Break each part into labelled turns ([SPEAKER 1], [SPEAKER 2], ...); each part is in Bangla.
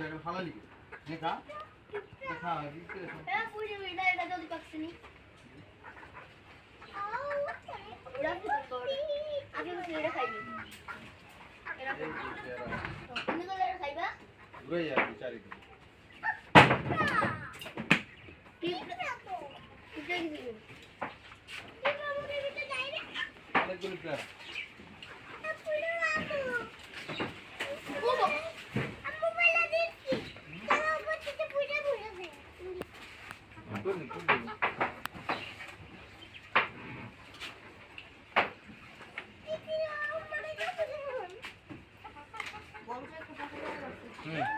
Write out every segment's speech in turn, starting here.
[SPEAKER 1] দেখেন ফালালি দেখা দেখা
[SPEAKER 2] এ পুরি এটা জলদি পাকছিনি ওরা কি করে আগে তো এটা খাইবি এরা তুমি তো এটা খাইবা
[SPEAKER 1] রই আর বিচারি
[SPEAKER 2] ঠিক তো ঠিক আছে কি বাবু বেবিটা যাই রে
[SPEAKER 1] অনেকগুলো player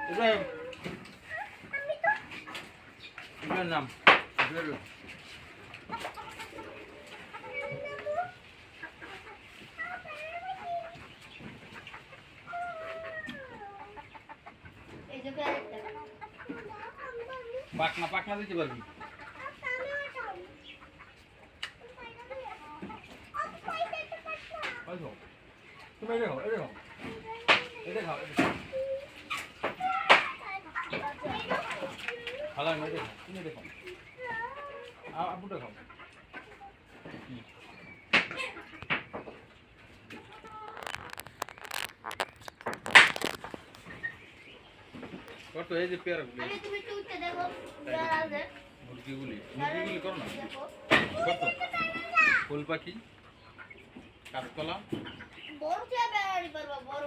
[SPEAKER 1] Ibrahim. Ibrahim nam. Ibrahim. Pakna দিতে পারবি আইছো তুমি এটা খাও ভালো না দেখো তুমি দেখো আপুটা খাও কত এই যে পেয়ারাগুলি
[SPEAKER 2] আরে তুমি একটু উঠে দেখো পেয়ারা
[SPEAKER 1] মুরগিগুলি করো না কত ফুল পাখি কাঠকলা
[SPEAKER 2] বড় চেয়ে পেয়ারা পারবা বড়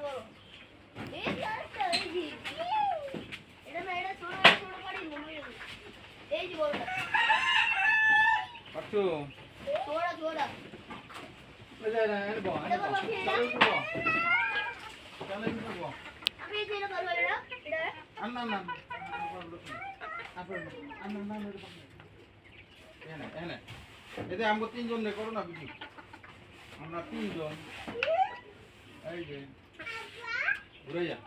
[SPEAKER 2] এই গাছটা এই যে এটা না এটা ছোট পাড়ি মনে এই যে বড়টা
[SPEAKER 1] পাচ্ছো
[SPEAKER 2] ছোড়া
[SPEAKER 1] এই যে না এনে বল চলে বল
[SPEAKER 2] আমি এই যে এটা করব এটা
[SPEAKER 1] না এনে এতে আমরা তিনজন রে করো না বিজি আমরা তিনজন এই যে ঘুরে যা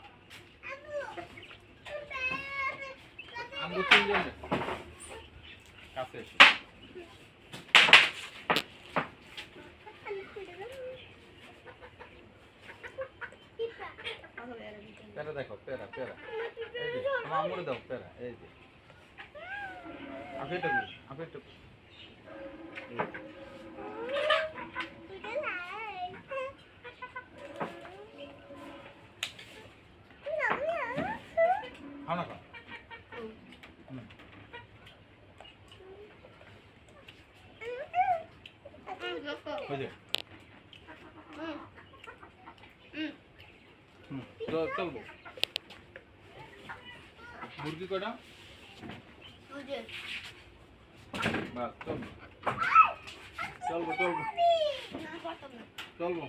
[SPEAKER 1] আমরা তিনজন রে কাছে এসে পেরা দেখো পেরা এই যে তোমার আমরে দাও পেরা এই যে আপেটুকু খাও না চলবো মুরগি কটা বাস চলবো